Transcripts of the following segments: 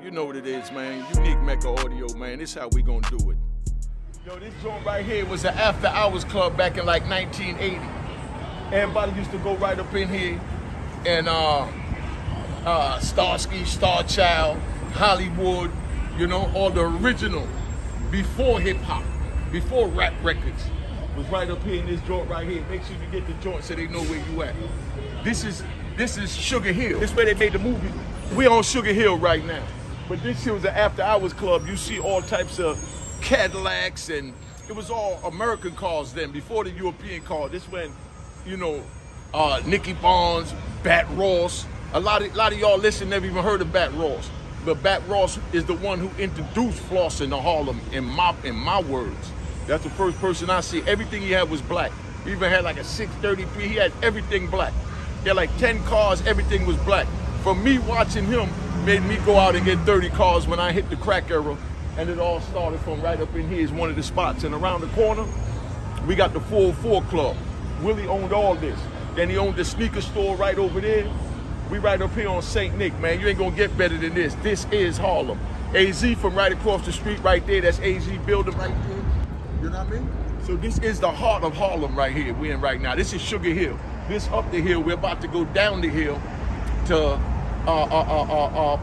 You know what it is, man. Unique Mecca audio, man. This is how we gonna do it. Yo, this joint right here was an after hours club back in like 1980. Everybody used to go right up in here and Starsky, Star Child, Hollywood, you know, all the original before hip hop, before rap records was right up here in this joint right here. Make sure you get the joint so they know where you at. This is Sugar Hill. This is where they made the movie. We on Sugar Hill right now. But this here was an after hours club. You see all types of Cadillacs, and it was all American cars then, before the European car. This when, you know, Nicky Barnes, Bat Ross. A lot of y'all listen never even heard of Bat Ross. But Bat Ross is the one who introduced flossing to Harlem in my words. That's the first person I see. Everything he had was black. He even had like a 633. He had everything black. He had like 10 cars, everything was black. For me, watching him made me go out and get 30 cars when I hit the crack era. And it all started from right up in here is one of the spots. And around the corner, we got the 404 Club. Willie owned all this. Then he owned the sneaker store right over there. We right up here on St. Nick, man. You ain't gonna get better than this. This is Harlem. AZ from right across the street right there. That's AZ building right there. You know what I mean? So this is the heart of Harlem right here we're in right now. This is Sugar Hill. This up the hill. We're about to go down the hill to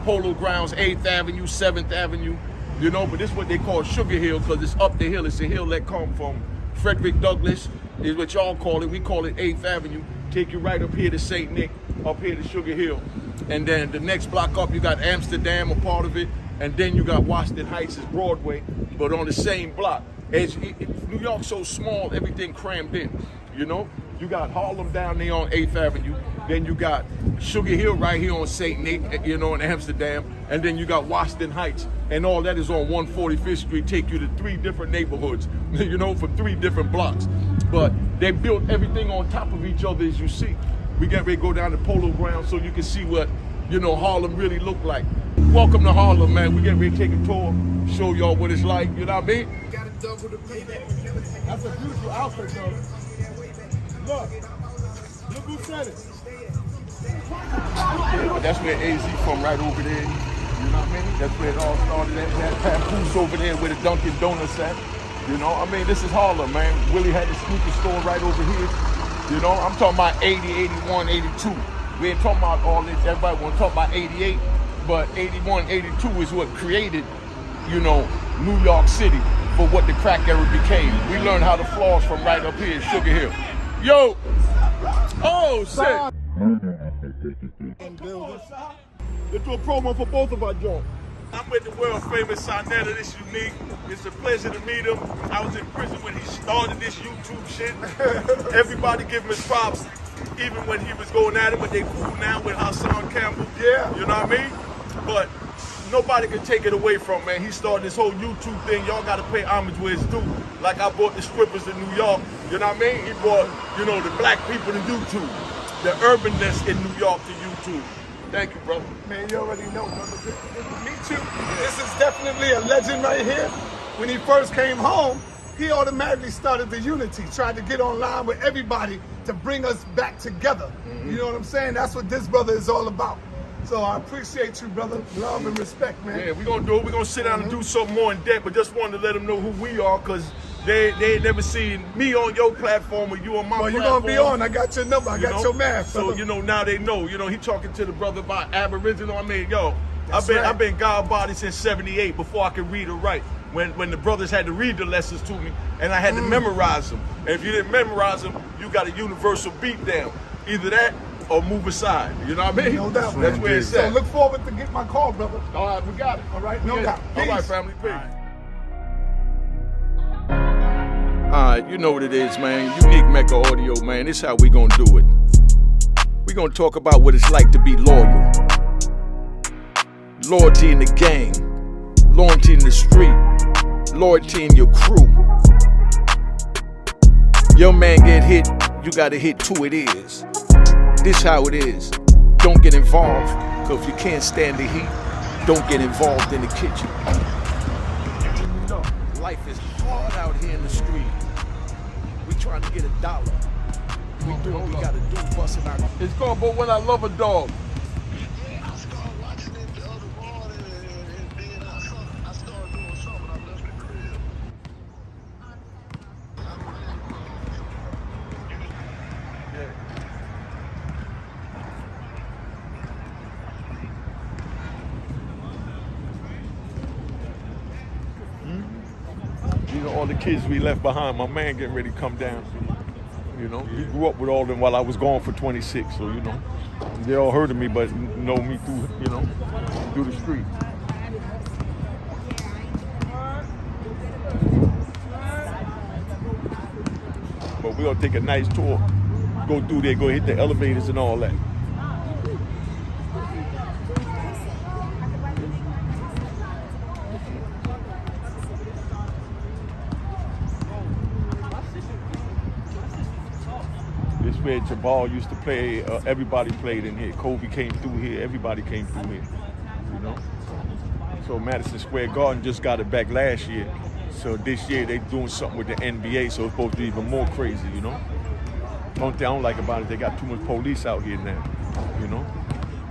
Polo Grounds, 8th Avenue, 7th Avenue. You know, but this is what they call Sugar Hill because it's up the hill. It's a hill that come from Frederick Douglass, is what y'all call it. We call it 8th Avenue. Take you right up here to St. Nick, up here to Sugar Hill. And then the next block up, you got Amsterdam, a part of it. And then you got Washington Heights is Broadway, but on the same block. New York's so small, everything crammed in, you know? You got Harlem down there on 8th Avenue. Then you got Sugar Hill right here on St. Nick, you know, in Amsterdam. And then you got Washington Heights. And all that is on 145th Street, take you to 3 different neighborhoods, you know, for 3 different blocks. But they built everything on top of each other, as you see. We get ready to go down to Polo Grounds so you can see what, you know, Harlem really look like. Welcome to Harlem, man. We get ready to take a tour, show y'all what it's like, you know what I mean? That's a beautiful outfit, though. Look who said it. That's where AZ from, right over there. You know what I mean? That's where it all started at. That Papoose over there where the Dunkin' Donuts at. You know, I mean, this is Harlem, man. Willie had the sneaker store right over here. You know, I'm talking about 80, 81, 82. We ain't talking about all this. Everybody want to talk about 88, but 81, 82 is what created, you know, New York City for what the crack era became. We learned how to floss from right up here in Sugar Hill. Yo! Oh, shit! Let's do a promo for both of our joints. I'm with the world famous Sonetta. This Unique. It's a pleasure to meet him. I was in prison when he started this YouTube shit. Everybody give him his props, even when he was going at it, but they cool now with Hassan Campbell. Yeah. You know what I mean? But nobody can take it away from him, man. He started this whole YouTube thing. Y'all gotta pay homage where it's due. Like I brought the strippers to New York. You know what I mean? He brought, you know, the black people to YouTube. The urbanness in New York to YouTube. Thank you, brother. Man, you already know, brother. Me too. This is definitely a legend right here. When he first came home, he automatically started the unity, tried to get online with everybody to bring us back together. You know what I'm saying? That's what this brother is all about. So I appreciate you, brother. Love and respect, man. Yeah, we're going to do it. We're going to sit down and do something more in depth, but just wanted to let them know who we are, because they ain't never seen me on your platform or you on my platform. You're going to be on. I got your number. I got your math. So, you know, now they know. You know, he talking to the brother about Aboriginal. I mean, yo, I've been God body since 78 before I could read or write. When the brothers had to read the lessons to me, and I had to memorize them. And if you didn't memorize them, you got a universal beat down. Either that or move aside. You know what I mean? No doubt. That's where it's at. So look forward to get my call, brother. All right, we got it. All right, no doubt. All right, family. Peace. All right, you know what it is, man. Unique Mecca audio, man. This is how we gonna do it. We gonna talk about what it's like to be loyal. Loyalty in the gang. Loyalty in the street. Loyalty in your crew. Your man get hit, you gotta hit who it is. This how it is. Don't get involved, cause if you can't stand the heat, don't get involved in the kitchen. Life is hard out here in the street. We trying to get $1. We do what we gotta do, busting out. It's called But When I Love a Dog. all the kids we left behind. My man getting ready to come down. You know, he grew up with all of them while I was gone for 26. So, you know, they all heard of me, but know me through, you know, through the street. But we're gonna take a nice tour. Go through there, go hit the elevators and all that. This where Jabal used to play. Everybody played in here. Kobe came through here. Everybody came through here. You know. So Madison Square Garden just got it back last year. So this year they doing something with the NBA. So it's supposed to be even more crazy. You know. One thing I don't like about it, they got too much police out here now. You know.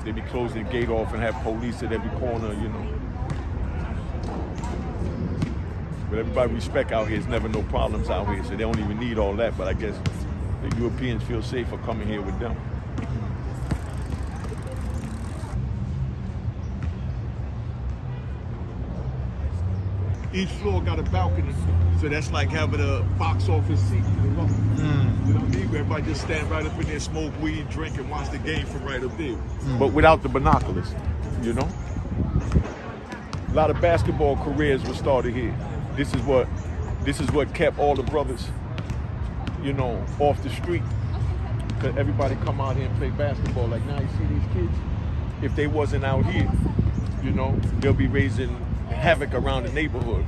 They be closing the gate off and have police at every corner. You know. But everybody respect out here. There's never no problems out here. So they don't even need all that. But I guess the Europeans feel safer coming here with them. Each floor got a balcony, so that's like having a box office seat. You know what I mean? Everybody just stand right up in there, smoke weed, drink, and watch the game from right up there. But without the binoculars, you know? A lot of basketball careers were started here. This is what kept all the brothers, you know, off the street. Because everybody come out here and play basketball. Like now you see these kids, if they wasn't out here, you know, they'll be raising havoc around the neighborhood.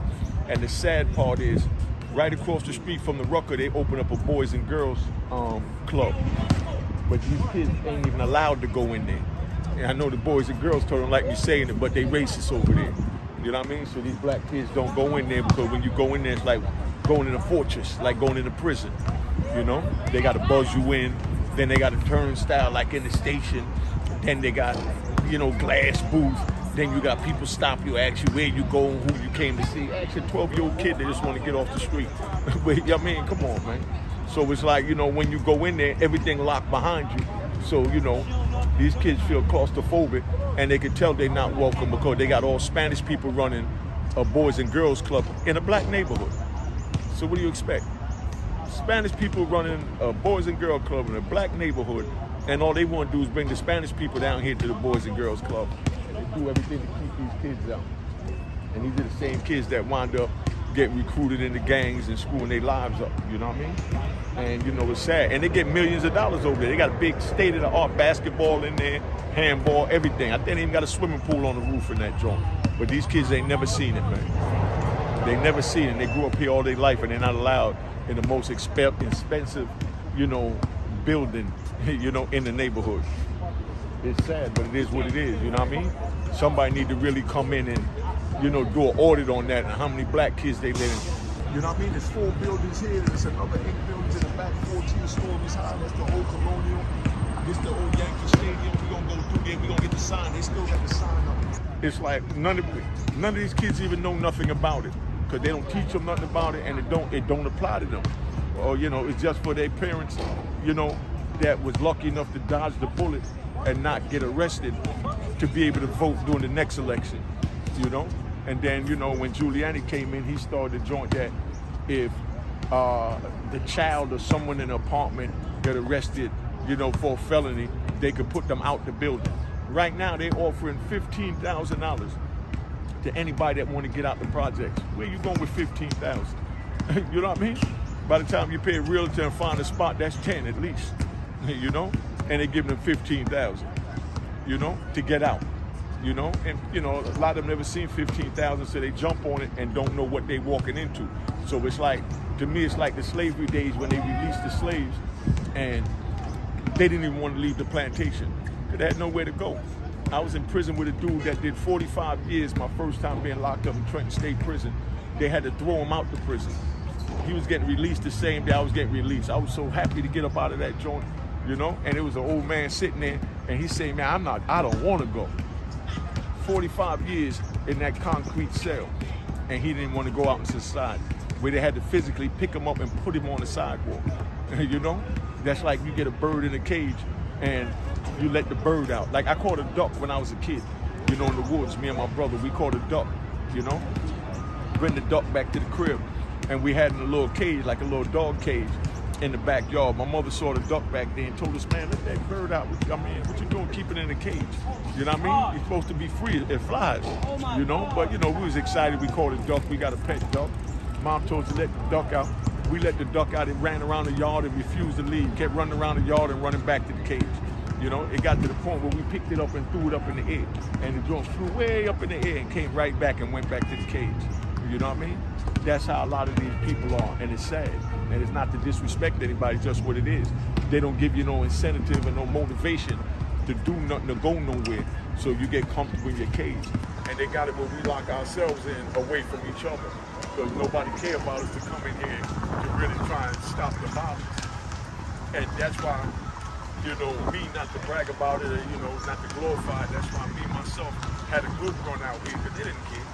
And the sad part is, right across the street from the Rucker, they open up a boys and girls club. But these kids ain't even allowed to go in there. And I know the boys and girls don't like me saying it, but they racist over there. You know what I mean? So these black kids don't go in there because when you go in there, it's like going in a fortress, like going in a prison. You know? They got to buzz you in. Then they got a turnstile like in the station. Then they got, you know, glass booths. Then you got people stop you, ask you where you go and who you came to see. Ask a 12-year-old kid, they just want to get off the street. But, I mean, come on, man. So it's like, you know, when you go in there, everything locked behind you. So, you know, these kids feel claustrophobic, and they can tell they're not welcome because they got all Spanish people running a boys and girls club in a black neighborhood. So what do you expect? Spanish people running a boys and girls club in a black neighborhood, and all they want to do is bring the Spanish people down here to the boys and girls club. Do everything to keep these kids out. And these are the same kids that wind up getting recruited into gangs and screwing their lives up, you know what I mean? And you know, it's sad. And they get millions of dollars over there. They got a big state-of-the-art basketball in there, handball, everything. I think they even got a swimming pool on the roof in that joint. But these kids ain't never seen it, man. They never seen it. They grew up here all their life and they're not allowed in the most expensive, you know, building, you know, in the neighborhood. It's sad, but it is what it is, you know what I mean? Somebody need to really come in and, you know, do an audit on that and how many black kids they live in. You know what I mean? There's 4 buildings here, there's another 8 buildings in the back, 14 stories high. That's the old Colonial. This the old Yankee Stadium. We're gonna go through there, we're gonna get the sign. They still got the sign up. It's like none of these kids even know nothing about it. Because they don't teach them nothing about it and it don't apply to them. Or, you know, it's just for their parents, you know, that was lucky enough to dodge the bullet and not get arrested to be able to vote during the next election, you know? And then, you know, when Giuliani came in, he started a joint that if the child or someone in an apartment get arrested, you know, for a felony, they could put them out the building. Right now, they're offering $15,000 to anybody that want to get out the projects. Where you going with $15,000? You know what I mean? By the time you pay a realtor and find a spot, that's 10 at least, you know? And they give them 15,000, you know, to get out, you know? And, you know, a lot of them never seen 15,000, so they jump on it and don't know what they walking into. So it's like, to me, it's like the slavery days when they released the slaves and they didn't even want to leave the plantation. They had nowhere to go. I was in prison with a dude that did 45 years, my first time being locked up in Trenton State Prison. They had to throw him out the prison. He was getting released the same day I was getting released. I was so happy to get up out of that joint. You know, and it was an old man sitting there, and he said, man, I don't want to go. 45 years in that concrete cell, and he didn't want to go out into society, where they had to physically pick him up and put him on the sidewalk. You know, that's like you get a bird in a cage, and you let the bird out. Like I caught a duck when I was a kid, you know, in the woods, me and my brother, we caught a duck, you know, bring the duck back to the crib. and we had a little cage, like a little dog cage in the backyard. My mother saw the duck back there and told us, man, let that bird out. I mean, what you doing keeping it in a cage? You know what I mean? It's supposed to be free. It flies, you know? But, you know, we was excited. We caught a duck. We got a pet duck. Mom told us to let the duck out. We let the duck out. It ran around the yard and refused to leave. Kept running around the yard and running back to the cage. You know, it got to the point where we picked it up and threw it up in the air. And the joint flew way up in the air and came right back and went back to the cage. You know what I mean? That's how a lot of these people are, and it's sad. And it's not to disrespect anybody, just what it is. They don't give you no incentive and no motivation to do nothing, to go nowhere. So you get comfortable in your cage. And they got it where we lock ourselves in away from each other. Because nobody care about us to come in here to really try and stop the violence. And that's why, you know, me not to brag about it or, you know, not to glorify it, that's why me myself had a good run out here, because they didn't care.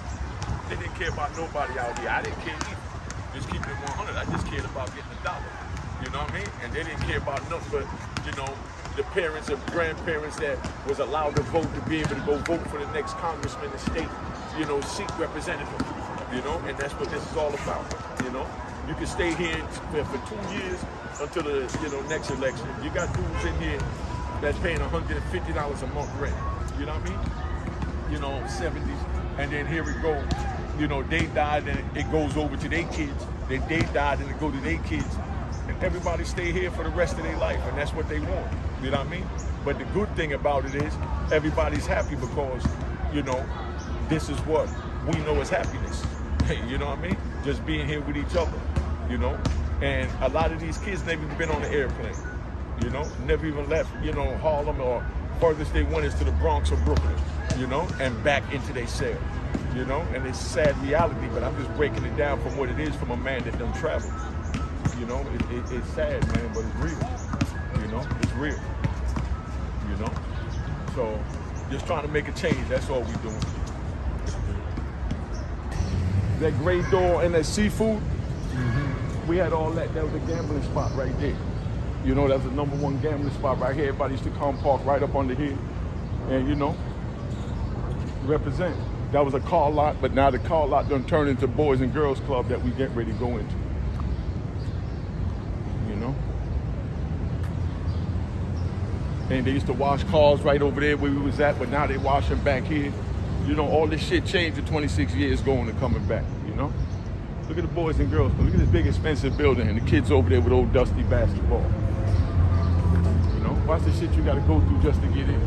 They didn't care about nobody out here. I didn't care either. Just keeping it 100. I just cared about getting $1. You know what I mean? And they didn't care about nothing but, you know, the parents and grandparents that was allowed to vote to be able to go vote for the next congressman and state, you know, seat representative. You know, and that's what this is all about. You know, you can stay here for 2 years until the, you know, next election. You got dudes in here that's paying $150 a month rent. You know what I mean? You know, 70s, and then here we go. You know, they died and it goes over to their kids. Then they died and it go to their kids. And everybody stay here for the rest of their life, and that's what they want. You know what I mean? But the good thing about it is everybody's happy because, you know, this is what we know is happiness. You know what I mean? Just being here with each other, you know? And a lot of these kids never even been on an airplane, you know? Never even left, you know, Harlem, or furthest they went is to the Bronx or Brooklyn, you know? And back into their cell, you know? And it's sad reality, but I'm just breaking it down from what it is from a man that done traveled. You know, it's sad, man, but it's real. You know, it's real. You know? So, just trying to make a change, that's all we doing. That gray door and that seafood, we had all that. That was a gambling spot right there. You know, that's the #1 gambling spot right here. Everybody used to come park right up under here and, you know, represent. That was a car lot, but now the car lot done turned into Boys and Girls Club that we get ready to go into. You know? And they used to wash cars right over there where we was at, but now they wash them back here. You know, all this shit changed in 26 years going and coming back, you know? Look at the Boys and Girls Club. Look at this big expensive building and the kids over there with old dusty basketball. You know, watch the shit you gotta go through just to get in.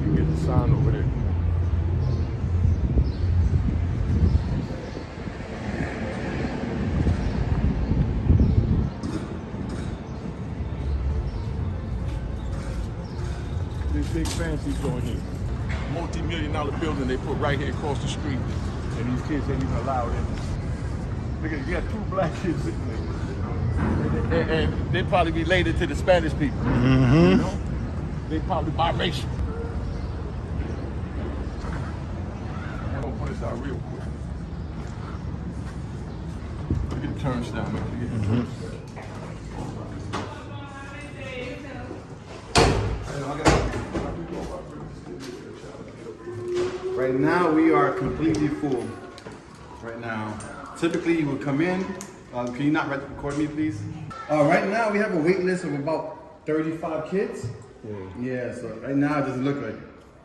You get the sign over there. Big fancy joint here. Multi-million-dollar building they put right here across the street. And these kids ain't even allowed in. Look at it, you got 2 black kids sitting there. And they probably related to the Spanish people. You know? They probably biracial. I'm gonna put this out real quick. Look at the turnstile, man. Look at the turnstile. Right now we are completely full. Right now, typically you would come in. Can you not record me, please? Right now we have a wait list of about 35 kids. Yeah. So right now it doesn't look like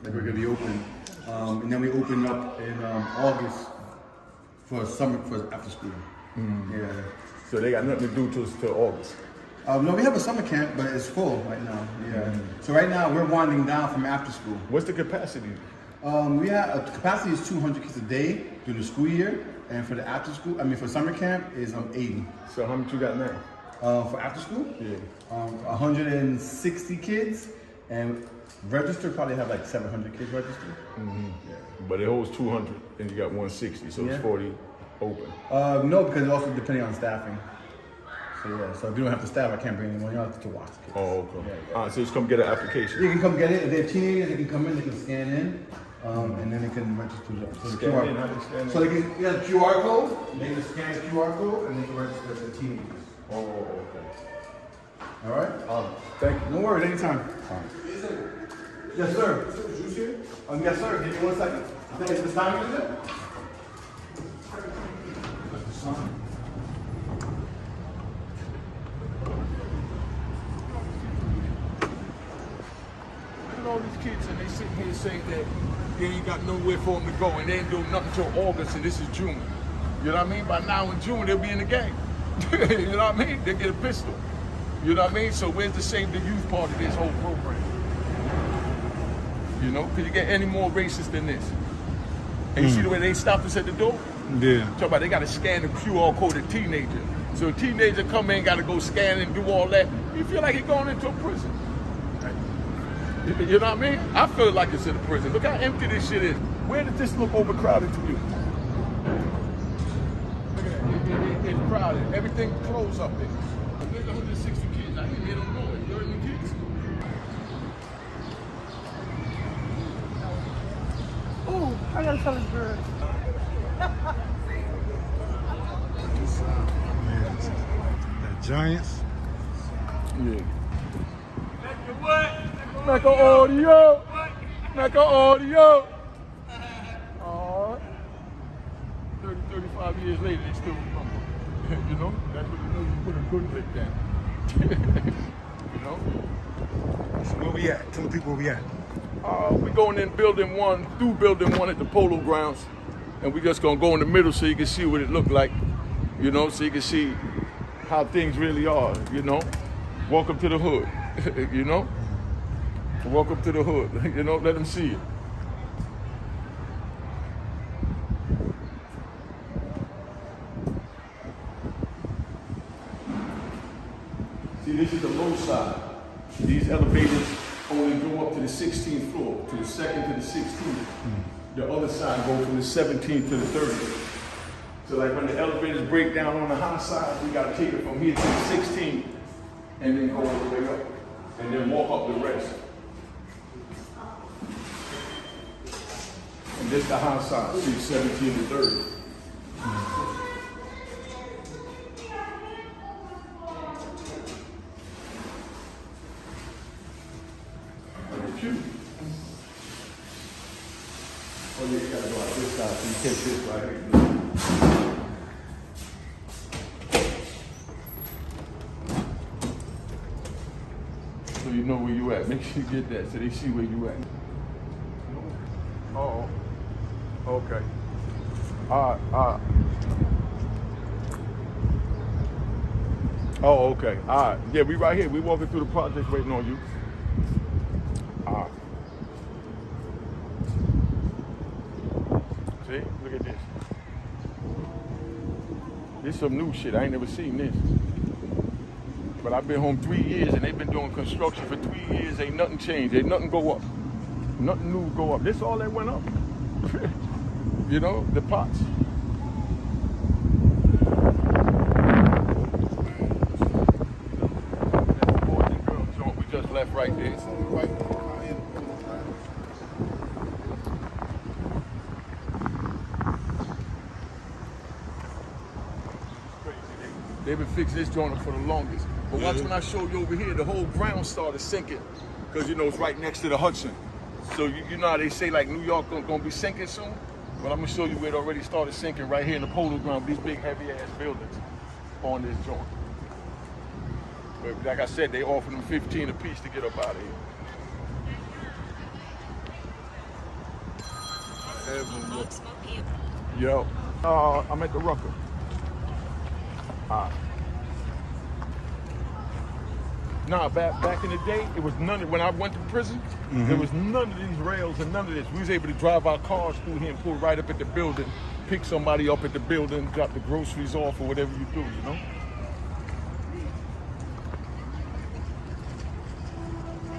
we're gonna be open. And then we open up in August for summer, for after school. Yeah. So they got nothing to do till August. No, we have a summer camp, but it's full right now. Yeah. So right now we're winding down from after school. What's the capacity? We have the capacity is 200 kids a day through the school year, and for the after school, for summer camp is 80. So how much you got now? For after school? Yeah. 160 kids, and registered probably have like 700 kids registered. Yeah. But it holds 200, and you got 160, so it's 40 open. No, because it's also depending on staffing. So yeah, so if you don't have to staff, I can't bring anyone else to watch the kids. Oh, okay. Yeah. All right, so just come get an application. You can come get it. If they're teenagers, they can come in, they can scan in, and then they can register. So the Scan in, how do you scan in? So they can get a QR code, they can scan the QR code, and they can register as a teenagers. Oh, okay. All right? Thank you. No worries, anytime. Yes, sir. Yes, sir. Give me 1 second. I think it's the time, is it? Look at all these kids and they sitting here saying that they ain't got nowhere for them to go and they ain't doing nothing till August and this is June. You know what I mean? By now in June, they'll be in the game. You know what I mean? They get a pistol. You know what I mean? So where's the Save the Youth part of this whole program? You know, could you get any more racist than this? And you see the way they stopped us at the door? Yeah. Talk about they got to scan the QR code a teenager. So a teenager come in, got to go scan and do all that. You feel like you're going into a prison. You know what I mean? I feel like it's in a prison. Look how empty this shit is. Where did this look overcrowded to you? Look at that. It's crowded. Everything closed up there. There's 160 kids. I think they don't know it. You're in the kids. Ooh, I gotta tell this bird. The Giants. Yeah. Mecca audio. Mecca audio. Alright. 30, 35 years later, they still remember. You know? That's what you know, you put a good lick down. You know? So where we at? Tell the people where we at. We're going in building one, through building one at the Polo Grounds. And we're just gonna go in the middle so you can see what it looked like. You know, so you can see how things really are, you know? Welcome to the hood, you know? Welcome to the hood, you know, let them see it. See, this is the low side. These elevators only go up to the 16th floor, to the 2nd to the 16th. The other side go from the 17th to the 30th. So like when the elevators break down on the high side, we gotta take it from here to the 16th and then go all the way up. And then walk up the rest. And this the high side, see 17 to 30. Cute. Oh yeah, you gotta go out this side so you catch this right here. So you know where you at. Make sure you get that so they see where you at. Oh, okay. Oh, okay. All right. Yeah, we right here. We walking through the project waiting on you. All right. See? Look at this. This is some new shit. I ain't never seen this. But I've been home 3 years and they've been doing construction for 3 years. Ain't nothing changed. Ain't nothing go up. Nothing new go up. This all that went up. You know, the pots. Boys and girls joint we just left right there. They've been fixing this joint up for the longest. But watch when I show you over here, the whole ground started sinking. Because, you know, it's right next to the Hudson. So, you know how they say, like, New York gonna be sinking soon? But I'm gonna show you where it already started sinking right here in the Polo Ground, these big, heavy-ass buildings on this joint. But like I said, they offered them 15 a piece to get up out of here. Yo, I'm at the Rucker. Nah, back in the day, it was none of, when I went to prison, there was none of these rails and none of this. We was able to drive our cars through here and pull right up at the building, pick somebody up at the building, drop the groceries off or whatever you do, you know?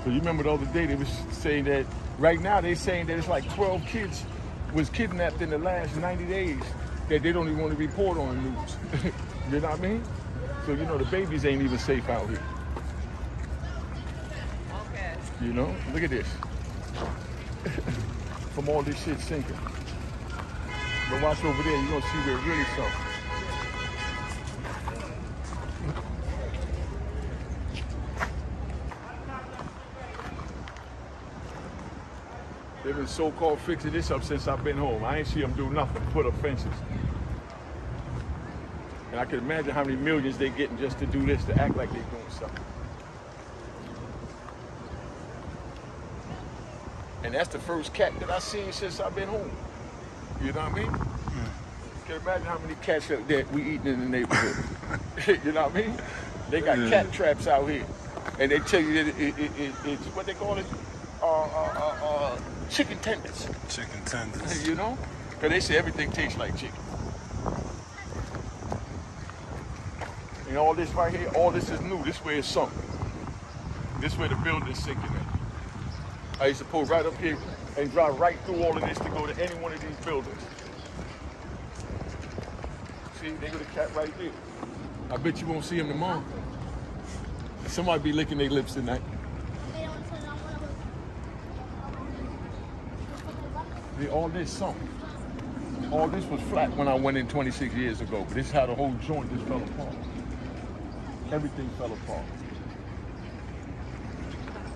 So you remember the other day they was saying that, right now they're saying that it's like 12 kids was kidnapped in the last 90 days that they don't even want to report on the news. You know what I mean? So, you know, the babies ain't even safe out here. Okay. You know, look at this. From all this shit sinking. But watch over there, you're gonna see where it really sunk. been so-called fixing this up since I've been home. I ain't see them do nothing, put up fences. And I can imagine how many millions they getting just to do this, to act like they're doing something. And that's the first cat that I've seen since I've been home. You know what I mean? Can you imagine how many cats that we eating in the neighborhood? You know what I mean? They got cat traps out here. And they tell you that it's what they call it, chicken tenders. Chicken tenders. You know? Because they say everything tastes like chicken. And all this right here, all this is new. This way is sunk. This way the building's sinking in. I used to pull right up here and drive right through all of this to go to any one of these buildings. See, they got a cat right there. I bet you won't see him tomorrow. Somebody be licking their lips tonight. See, all this sunk. All this was flat when I went in 26 years ago, but this is how the whole joint just fell apart. Everything fell apart.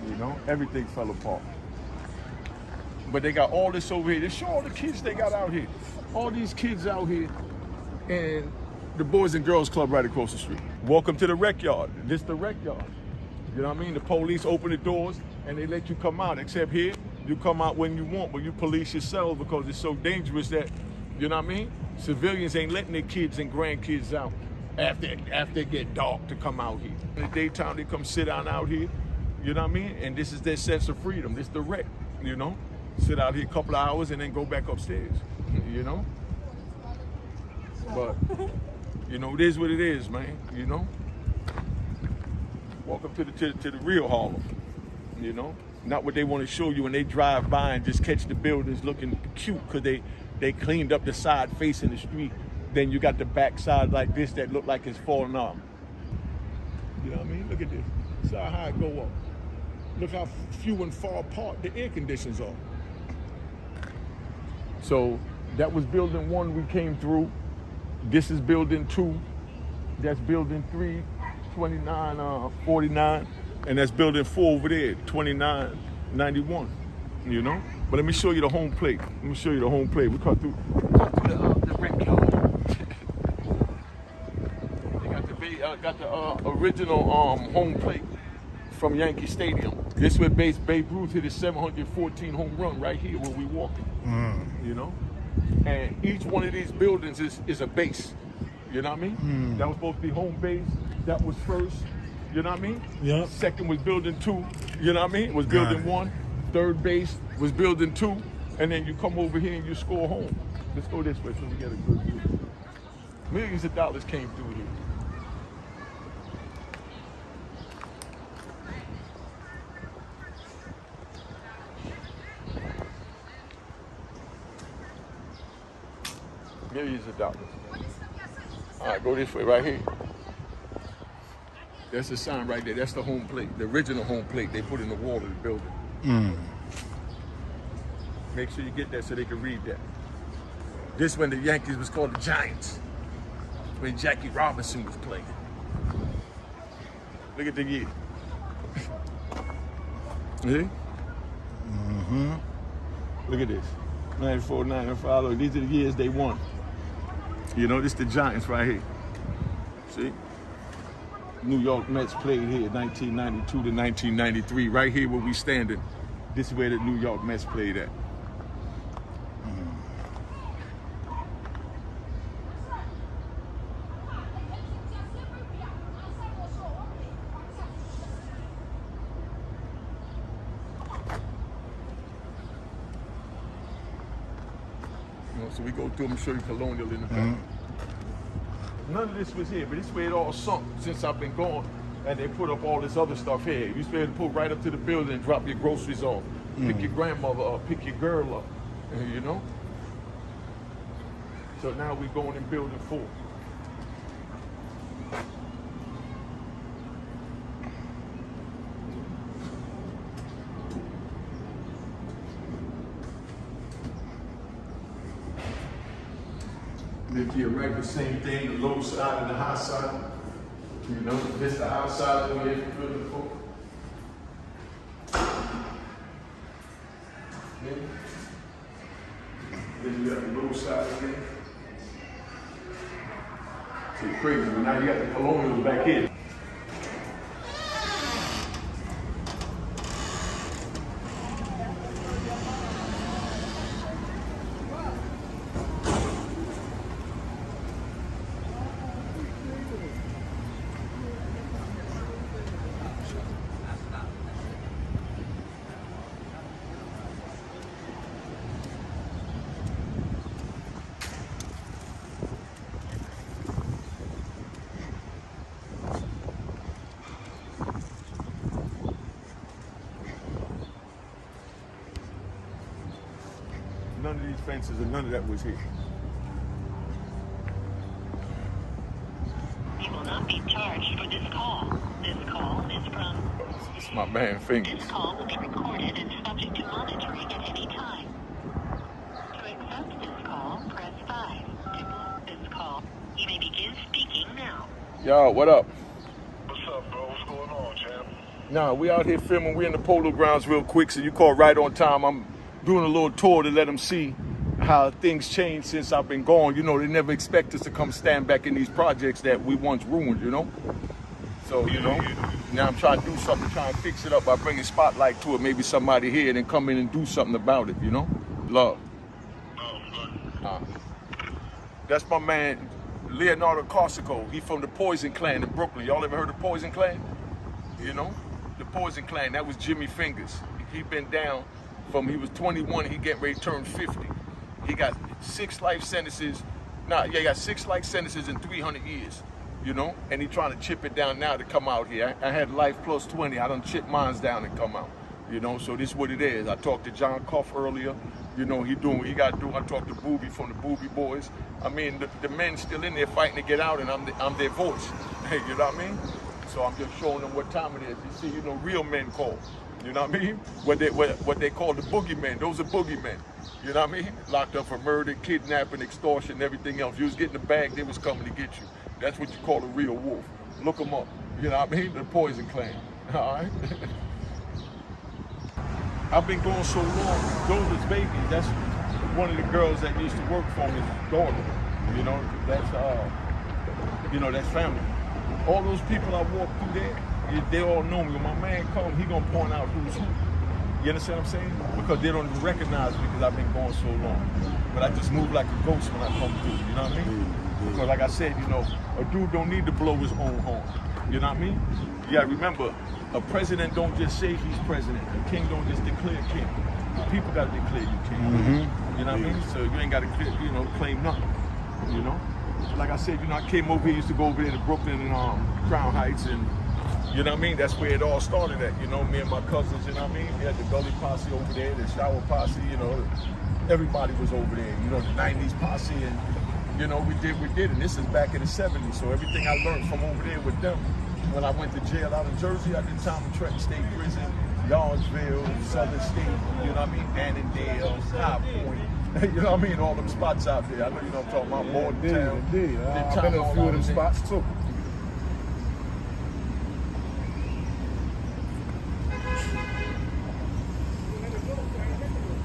You know, everything fell apart. But they got all this over here. They show all the kids they got out here. All these kids out here, and the Boys and Girls Club right across the street. Welcome to the rec yard. This the rec yard. You know what I mean? The police open the doors and they let you come out. Except here, you come out when you want, but you police yourself because it's so dangerous that, you know what I mean? Civilians ain't letting their kids and grandkids out after it get dark to come out here. In the daytime, they come sit down out here. You know what I mean? And this is their sense of freedom. This the rec, you know? Sit out here a couple of hours and then go back upstairs, you know? But, you know, it is what it is, man, you know? Welcome to the real Harlem, you know? Not what they want to show you when they drive by and just catch the buildings looking cute because they cleaned up the side facing the street. Then you got the back side like this that look like it's falling off. You know what I mean? Look at this. See how high it go up. Look how few and far apart the air conditions are. So that was building 1 we came through. This is building 2. That's building 3, 29, 49. And that's building 4 over there, 29, 91, you know? But let me show you the home plate. Let me show you the home plate. We cut through the rec yard. They got the original home plate from Yankee Stadium. This is where Babe Ruth hit his 714 home run right here where we walking, you know? And each one of these buildings is a base, you know what I mean? That was supposed to be home base. That was first, you know what I mean? Yeah. Second was building 2, you know what I mean? Was building 1. Third base was building 2. And then you come over here and you score home. Let's go this way so we get a good view. Millions of dollars came through here. Millions of dollars. All right, go this way, right here. That's the sign right there. That's the home plate, the original home plate they put in the wall of the building. Make sure you get that so they can read that. This when the Yankees was called the Giants, when Jackie Robinson was playing. Look at the year. See? Look at this. 94, 95. Look, these are the years they won. You know, this is the Giants right here. See? New York Mets played here 1992 to 1993. Right here where we standing. This is where the New York Mets played at. So we go through them and show you Colonial in the back. None of this was here, but this way it all sunk since I've been gone. And they put up all this other stuff here. You used to be able to pull right up to the building and drop your groceries off. Pick your grandmother up, pick your girl up, you know? So now we're going in building 4. Then to your right, the same thing, the low side and the high side. You know, this the outside over here for building 4. Okay. Then you got the little side again. See, crazy, but now you got the Colonials back here. None of these fences and none of that was here. You will not be charged for this call. This call is from... It's my man Fingers. This call will be recorded and subject to monitoring at any time. To accept this call, press 5. To block this call, you may begin speaking now. Yo, what up? What's up, bro? What's going on, champ? Nah, we out here filming. We're in the Polo Grounds real quick, so you called right on time. I'm doing a little tour to let them see how things changed since I've been gone. You know, they never expect us to come stand back in these projects that we once ruined, you know? So, you know, now I'm trying to do something, trying to fix it up by bringing spotlight to it. Maybe somebody here and then come in and do something about it, you know? Love. That's my man, Leonardo Corsico. He from the Poison Clan in Brooklyn. Y'all ever heard of Poison Clan? You know? The Poison Clan, that was Jimmy Fingers. He been down from, he was 21, he getting ready to turn 50. He got 6 life sentences. He got 6 life sentences in 300 years, you know? And he trying to chip it down now to come out here. I had life plus 20. I done chip mines down and come out, you know? So this is what it is. I talked to John Cuff earlier. You know, he doing what he got to do. I talked to Booby from the Booby Boys. I mean, the men still in there fighting to get out, and I'm their voice. You know what I mean? So I'm just showing them what time it is. You see, you know, real men call. You know what I mean? What they call the boogeymen. Those are boogeymen. You know what I mean? Locked up for murder, kidnapping, extortion, and everything else. You was getting the bag, they was coming to get you. That's what you call a real wolf. Look them up. You know what I mean? The Poison Clan. All right? I've been going so long. Those is babies. That's one of the girls that used to work for me, daughter. You know, that's family. All those people I walk through there, they all know me. When my man comes, he gonna point out who's who. You understand what I'm saying? Because they don't even recognize me because I've been gone so long. But I just move like a ghost when I come through, you know what I mean? Because like I said, you know, a dude don't need to blow his own horn. You know what I mean? You gotta remember, a president don't just say he's president. A king don't just declare king. The people gotta declare you king. Mm-hmm. You know what I mean? So you ain't gotta, claim nothing. You know? Like I said, you know, I came over here, used to go over there to Brooklyn and Crown Heights, and you know what I mean? That's where it all started at. You know, me and my cousins, you know what I mean? We had the Gully Posse over there, the Shower Posse, you know, everybody was over there. You know, the 90s Posse, and you know, we did, and this is back in the 70s. So everything I learned from over there with them. When I went to jail out in Jersey, I did time in Trenton State Prison, Yardsville, Southern State, you know what I mean? Annandale, High Point, you know what I mean? All them spots out there. I know you know what I'm talking about, Morgantown. Indeed. I've been in a few of them spots too.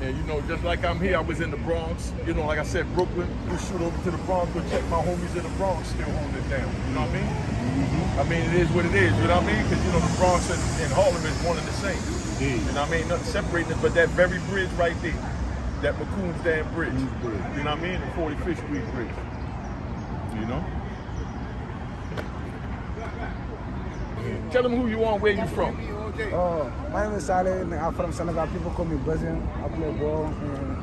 And you know, just like I'm here, I was in the Bronx. You know, like I said, Brooklyn. We shoot over to the Bronx, go check my homies in the Bronx, still holding it down. You know what I mean? Mm-hmm. I mean, it is what it is. You know what I mean? Because you know, the Bronx and Harlem is one and the same. You know what I mean? Nothing separating it, but that very bridge right there, that McCoon's Dam Bridge. You know what I mean? The 45th Street Bridge. You know? Tell them who you are, where you from. My name is Saleh, and I'm from Senegal. People call me Brazilian. I play ball, and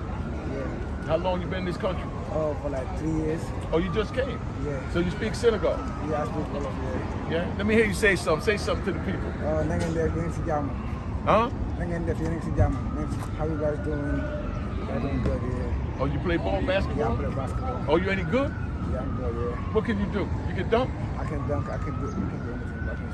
yeah. How long you been in this country? For like 3 years. Oh, you just came? Yeah. So you speak Senegal? Yeah, I speak Wolof, yeah. Yeah? Let me hear you say something. Say something to the people. Na ngeen def, yéen si jàmm. Huh? Na ngeen def, yéen si jàmm. How you guys doing? I'm doing good, yeah. Oh, you play ball, basketball? Yeah, I play basketball. Oh, you any good? Yeah, I'm good, yeah. What can you do? You can dunk? I can dunk, I can do anything.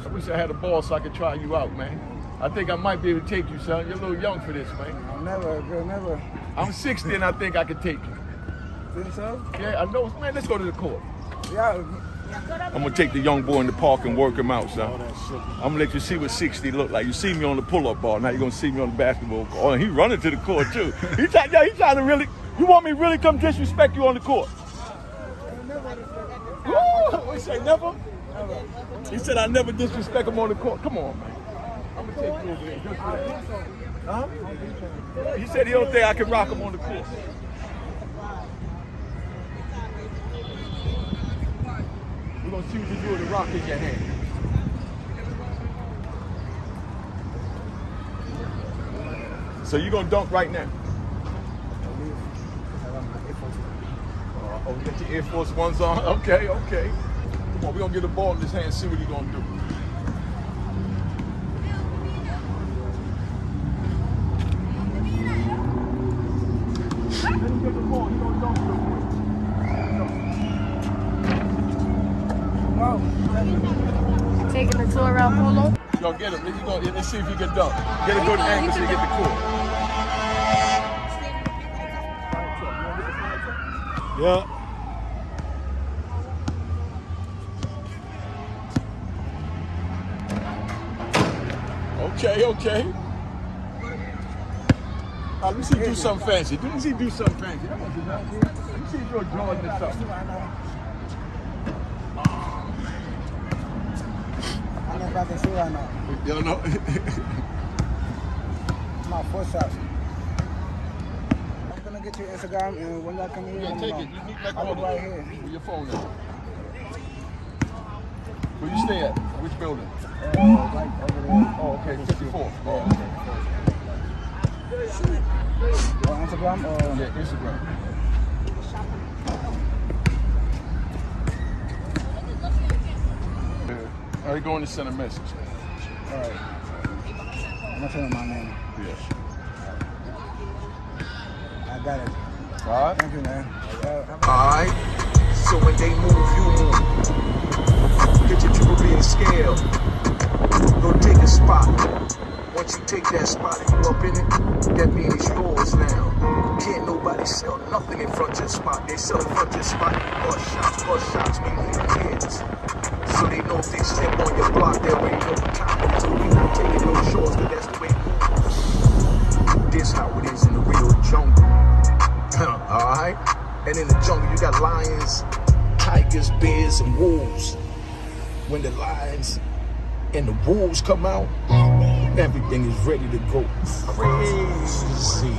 I wish I had a ball so I could try you out, man. I think I might be able to take you, son. You're a little young for this, man. Never. I'm 60 and I think I could take you. Think so? Yeah, I know. Man, let's go to the court. Yeah. I'm going to take the young boy in the park and work him out, son. I'm going to let you see what 60 look like. You see me on the pull-up ball. Now you're going to see me on the basketball court. Oh, and he running to the court, too. He trying to really... You want me to really come disrespect you on the court? Woo! He said never? He said I never disrespect him on the court. Come on, man. I'm gonna take you over there. Just for that. Huh? He said he don't think I can rock him on the court. We're gonna see what you do with the rock in your hand. So you're gonna dunk right now? Oh, you got your Air Force Ones on? Okay, okay. Come on, we're gonna get the ball in his hand and see what he's gonna do. Let him get the ball, he's gonna dunk real quick. Taking the tour around Polo. Yo, get him. Let's see if he can dunk. Get a good angle so you get the court. Yeah. Okay, okay. Let me see you do something fancy. Let me see you do something fancy. Let me see if you're Jordan or something. I don't know if I can see right now. You don't know? My first shot. I'm gonna get your Instagram and when y'all come here, Yeah, take it. You meet Mecca I'll on be right here. Where your phone at? Where you stay at? Which building? Right over there. Oh, okay, 54. Oh, okay. On Instagram or? Yeah, Instagram. Are you going to send a message? All right. I'm gonna tell you my name. Yeah. I got it. All right. Thank you, man. Alright, so when they move, you move. Get your triple B and scale. Go take a spot. Once you take that spot and you up in it, that means it's yours now. Can't nobody sell nothing in front of your spot. They sell in front of your spot. Bust shots mean your kids. So they know if they step on your block, they already know the time it is. So we not taking no shorts, but that's the way it moves. This how it is in the real jungle. Alright? And in the jungle, you got lions, tigers, bears, and wolves. When the lions and the wolves come out, everything is ready to go crazy.